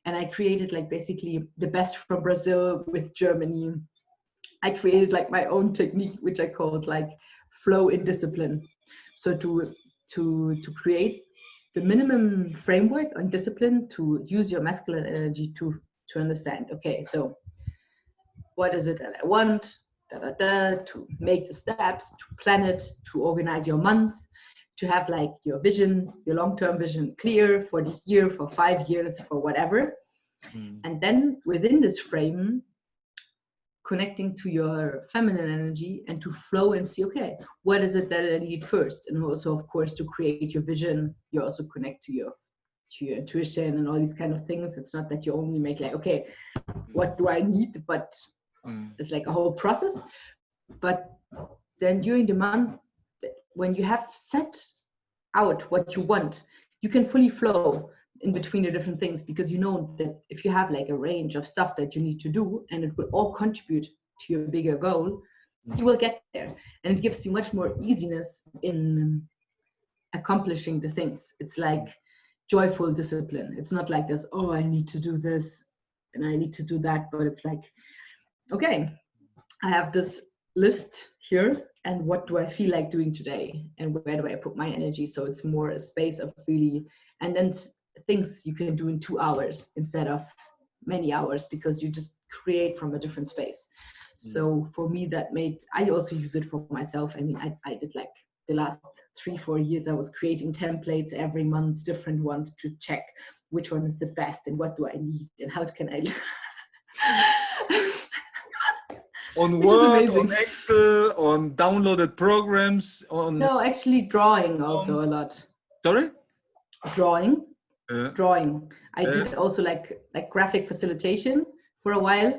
Speaker 1: and I created like basically the best from Brazil with Germany. I created like my own technique, which I called like flow in discipline. So to create the minimum framework on discipline, to use your masculine energy to understand, okay, so what is it that I want, to make the steps, to plan it, to organize your month, to have like your vision, your long-term vision clear for the year, for 5 years, for whatever. And then within this frame, connecting to your feminine energy and to flow and see, okay, what is it that I need first? And also, of course, to create your vision, you also connect to your intuition and all these kind of things. It's not that you only make like, okay, what do I need? But it's like a whole process. But then during the month, when you have set out what you want, you can fully flow in between the different things, because you know that if you have like a range of stuff that you need to do and it will all contribute to your bigger goal, you will get there. And it gives you much more easiness in accomplishing the things. It's like joyful discipline. It's not like this, oh, I need to do this and I need to do that, but it's like, okay, I have this list here, and what do I feel like doing today, and where do I put my energy? So it's more a space of really, and then things you can do in 2 hours instead of many hours, because you just create from a different space. So for me, that made, I also use it for myself. I mean, I did like the last 3-4 years, I was creating templates every month, different ones, to check which one is the best and what do I need and how can I
Speaker 2: On
Speaker 1: Which is
Speaker 2: Word,
Speaker 1: amazing.
Speaker 2: on Excel, on downloaded programs, on...
Speaker 1: No, actually drawing also a lot.
Speaker 2: Sorry?
Speaker 1: Drawing. I
Speaker 2: Yeah.
Speaker 1: did also like graphic facilitation for a while.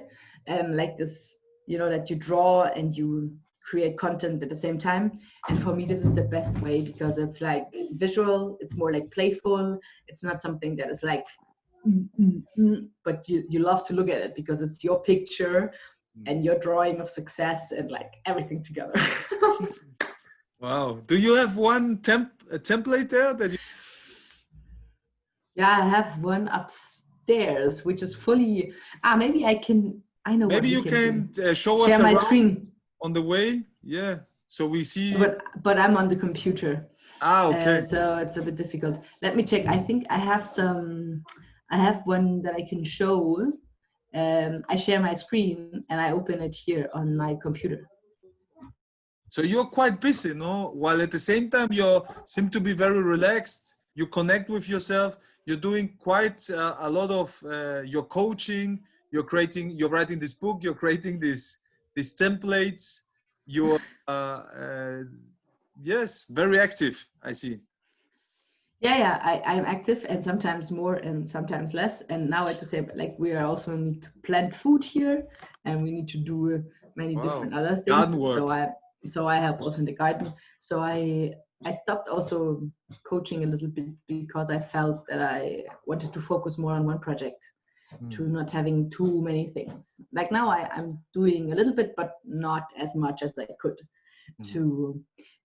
Speaker 1: Like this, you know, that you draw and you create content at the same time. And for me, this is the best way, because it's like visual, it's more like playful. It's not something that is like, but you love to look at it because it's your picture and your drawing of success and like everything together.
Speaker 2: Wow. Do you have one template there that you...
Speaker 1: Yeah, I have one upstairs, which is fully, maybe I can, I know
Speaker 2: Maybe
Speaker 1: what
Speaker 2: you can show
Speaker 1: share
Speaker 2: us
Speaker 1: my
Speaker 2: around
Speaker 1: screen.
Speaker 2: on the way. Yeah. So we see...
Speaker 1: But I'm on the computer.
Speaker 2: Okay.
Speaker 1: So it's a bit difficult. Let me check. I think I have one that I can show. I share my screen and I open it here on my computer.
Speaker 2: So you're quite busy, no? While at the same time you seem to be very relaxed. You connect with yourself. You're doing quite a lot of your coaching. You're writing this book. You're creating these templates. You're yes, very active. I see.
Speaker 1: Yeah, I'm active, and sometimes more and sometimes less. And now at the same, like we are also need to plant food here, and we need to do many different other things.
Speaker 2: Garden work.
Speaker 1: So I help also in the garden. So I stopped also coaching a little bit because I felt that I wanted to focus more on one project, to not having too many things. Like now I'm doing a little bit, but not as much as I could,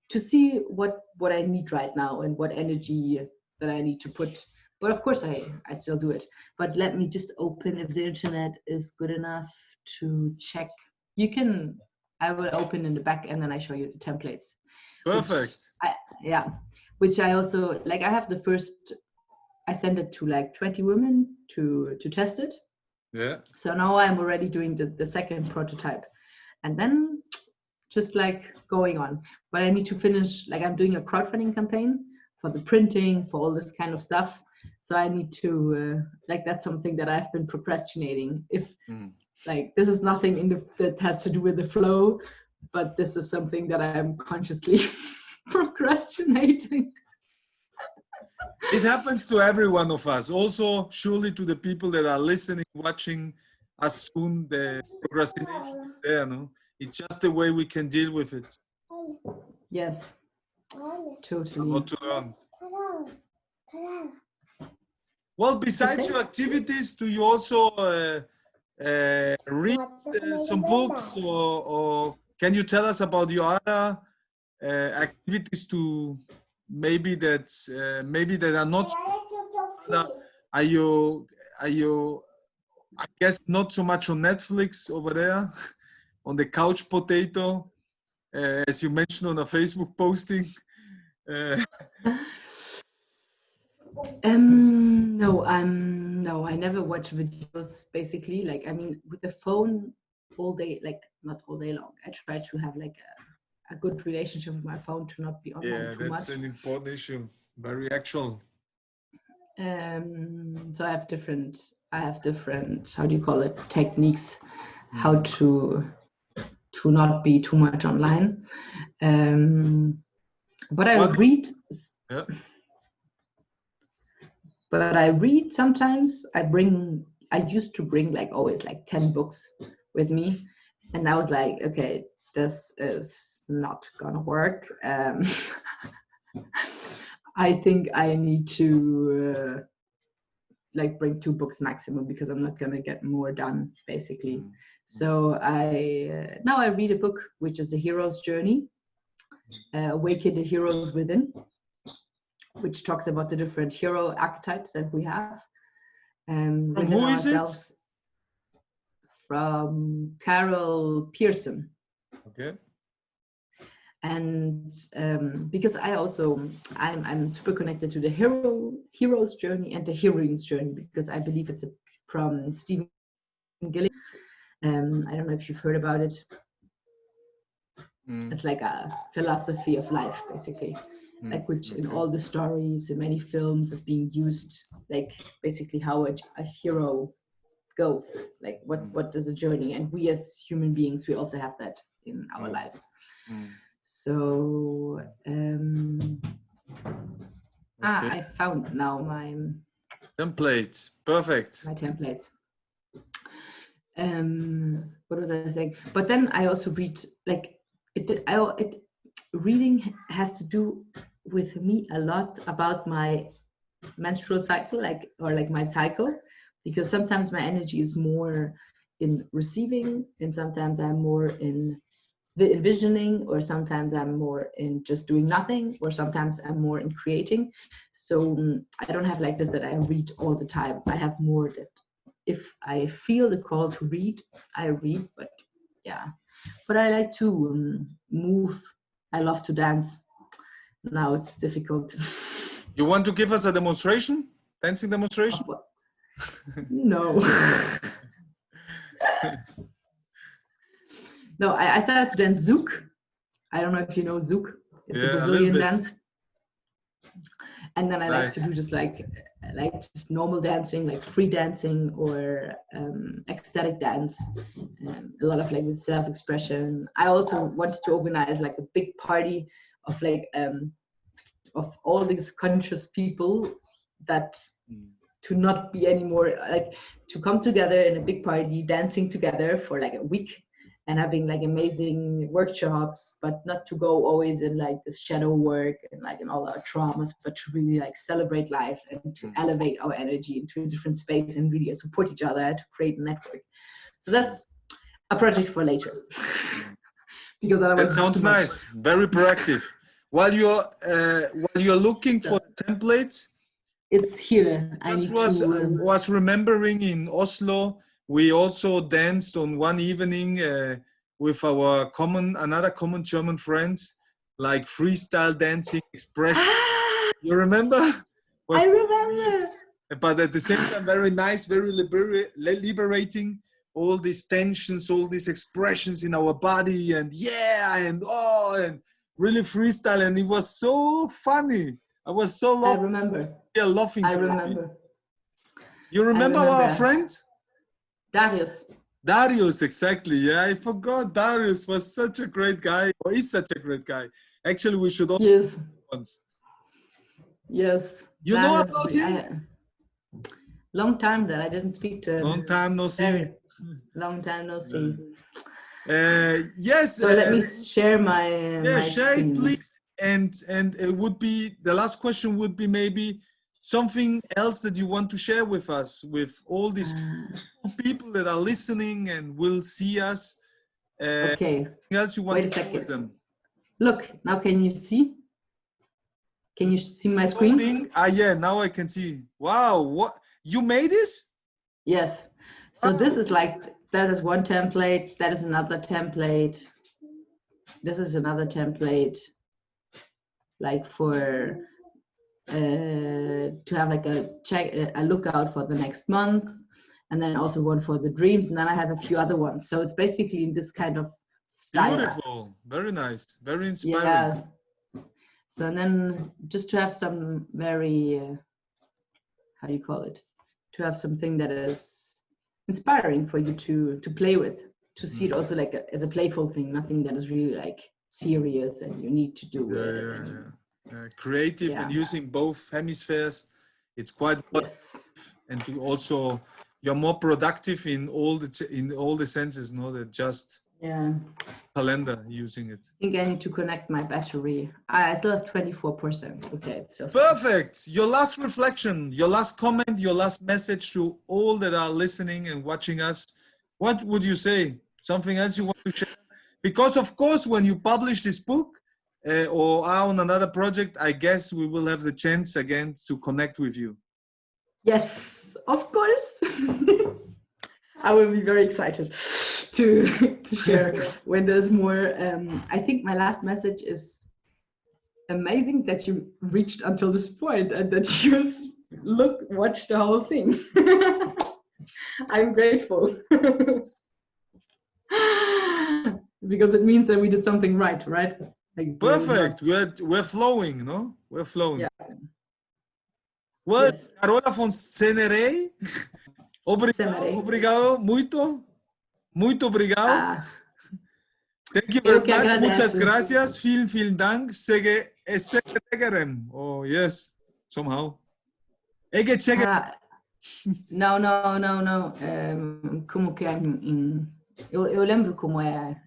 Speaker 1: to see what I need right now and what energy that I need to put. But of course I still do it. But let me just open, if the internet is good enough to check. I will open in the back and then I show you the templates.
Speaker 2: Perfect.
Speaker 1: Which I also, like I have the first, I sent it to like 20 women to test it.
Speaker 2: Yeah.
Speaker 1: So now I'm already doing the second prototype. And then just like going on, but I need to finish, like I'm doing a crowdfunding campaign for the printing, for all this kind of stuff. So I need to, like that's something that I've been procrastinating. Like this is nothing that has to do with the flow, but this is something that I'm consciously procrastinating.
Speaker 2: It happens to every one of us. Also, surely to the people that are listening, watching us soon, the procrastination is there, no? It's just the way we can deal with it.
Speaker 1: Yes, totally.
Speaker 2: Not to learn. Well, besides your activities, do you also read some books, or can you tell us about your other activities to maybe that are not? Are you? I guess not so much on Netflix over there, on the couch potato, as you mentioned on a Facebook posting.
Speaker 1: No, I never watch videos basically. Like, I mean, with the phone all day, like not all day long. I try to have like a good relationship with my phone, to not be online too much.
Speaker 2: Yeah, that's an important issue. Very actual.
Speaker 1: So I have different, how do you call it, techniques, how to not be too much online. But I read.
Speaker 2: Yeah.
Speaker 1: But I read sometimes. I used to bring like always like 10 books with me. And I was like, okay, this is not gonna work. I think I need to like bring 2 books maximum, because I'm not gonna get more done basically. So now I read a book, which is The Hero's Journey, Awaken the Heroes Within. which talks about the different hero archetypes that we have
Speaker 2: From
Speaker 1: within
Speaker 2: who is it?
Speaker 1: ourselves. From Carol Pearson.
Speaker 2: Okay.
Speaker 1: And because I'm super connected to the hero's journey and the heroine's journey, because I believe it's from Stephen Gilligan. I don't know if you've heard about it. It's like a philosophy of life, basically, like which in all the stories in many films is being used, like basically how a hero goes, like what does a journey, and we as human beings, we also have that in our lives. So I found now my
Speaker 2: template. Perfect.
Speaker 1: My templates. What was I saying? But then I also read, like reading has to do with me a lot about my menstrual cycle, like my cycle, because sometimes my energy is more in receiving, and sometimes I'm more in the envisioning, or sometimes I'm more in just doing nothing, or sometimes I'm more in creating. So I don't have like this that I read all the time. I have more that if I feel the call to read, I read. But yeah, but I like to move. I love to dance. Now it's difficult.
Speaker 2: You want to give us a demonstration? Dancing demonstration?
Speaker 1: No. No, I started to dance Zouk. I don't know if you know Zouk. It's a Brazilian dance. And then I like to do just like just normal dancing, like free dancing, or ecstatic dance. A lot of like with self-expression. I also wanted to organize like a big party of like of all these conscious people that to not be anymore, like to come together in a big party, dancing together for like a week, and having like amazing workshops, but not to go always in like this shadow work and like in all our traumas, but to really like celebrate life and to elevate our energy into a different space and really support each other to create a network. So that's a project for later. Because
Speaker 2: that sounds nice. Very proactive. While you're looking for templates,
Speaker 1: it's here.
Speaker 2: I was remembering in Oslo, we also danced on one evening with our another common German friends, like freestyle dancing, expression. You remember?
Speaker 1: I remember.
Speaker 2: But at the same time, very nice, very liberating. All these tensions, all these expressions in our body, and and really freestyle, and it was so funny. I was so
Speaker 1: I remember.
Speaker 2: Yeah, laughing.
Speaker 1: I remember.
Speaker 2: You remember our friend? Darius, exactly. Yeah, I forgot. Darius was such a great guy, or is such a great guy. Actually, we should also once.
Speaker 1: Yes.
Speaker 2: You know about him?
Speaker 1: Long time that I didn't speak to him.
Speaker 2: Long time no see.
Speaker 1: Long time no see.
Speaker 2: Yes.
Speaker 1: So let me share my my
Speaker 2: share
Speaker 1: screen.
Speaker 2: it, please. And it would be the last question would be maybe something else that you want to share with us, with all these people that are listening and will see us.
Speaker 1: Okay.
Speaker 2: Anything else you want to share with them?
Speaker 1: Look, now can you see? Can you see my screen?
Speaker 2: Yeah, now I can see. Wow, what you made this?
Speaker 1: Yes. So this is like, that is one template, that is another template. This is another template, like for to have like a lookout for the next month, and then also one for the dreams, and then I have a few other ones. So it's basically in this kind of style.
Speaker 2: Beautiful, very nice, very inspiring.
Speaker 1: Yeah. So and then just to have some very how do you call it? To have something that is inspiring for you to play with, to see it also like as a playful thing, nothing that is really like serious and you need to do it.
Speaker 2: Creative and using both hemispheres, it's quite and to also you're more productive in all the senses, not that just calendar using it.
Speaker 1: I think I need to connect my battery. I still have 24%. Okay, it's still
Speaker 2: perfect. Your last reflection, your last comment, your last message to all that are listening and watching us. What would you say? Something else you want to share? Because of course, when you publish this book, or on another project, I guess we will have the chance again to connect with you.
Speaker 1: Yes, of course. I will be very excited to share when there's more. I think my last message is amazing that you reached until this point and that you watched the whole thing. I'm grateful. Because it means that we did something right? Like,
Speaker 2: Perfect. We're flowing, no? We're flowing.
Speaker 1: Yeah.
Speaker 2: Well,
Speaker 1: Yes.
Speaker 2: Carola von Szemerey,
Speaker 1: Szemerey.
Speaker 2: obrigado, muito obrigado. Thank you
Speaker 1: Eu
Speaker 2: very
Speaker 1: que
Speaker 2: much.
Speaker 1: agradeço.
Speaker 2: Muchas gracias. Vielen Dank. Segerem. Oh, yes. Somehow. Ege chegerem.
Speaker 1: Não. Como que é eu lembro como é.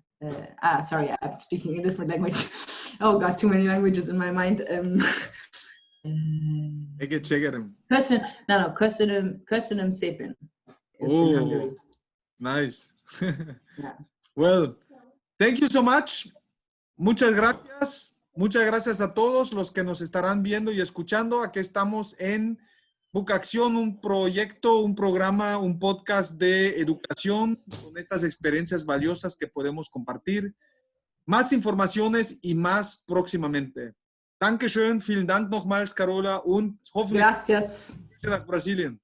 Speaker 1: Sorry, I'm speaking a different language. Oh God, too many languages in my mind.
Speaker 2: Ege chegerem.
Speaker 1: Köszönöm szépen.
Speaker 2: Oh, nice.
Speaker 1: Yeah.
Speaker 2: Well, thank you so much. Muchas gracias. Muchas gracias a todos los que nos estarán viendo y escuchando. Aquí estamos en Bucacción, un proyecto, un programa, un podcast de educación con estas experiencias valiosas que podemos compartir. Más informaciones y más próximamente. Dankeschön, vielen Dank nochmals, Carola, und hoffentlich
Speaker 1: Gracias.
Speaker 2: nach Brasilien.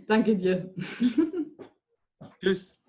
Speaker 1: Danke dir.
Speaker 2: Tschüss.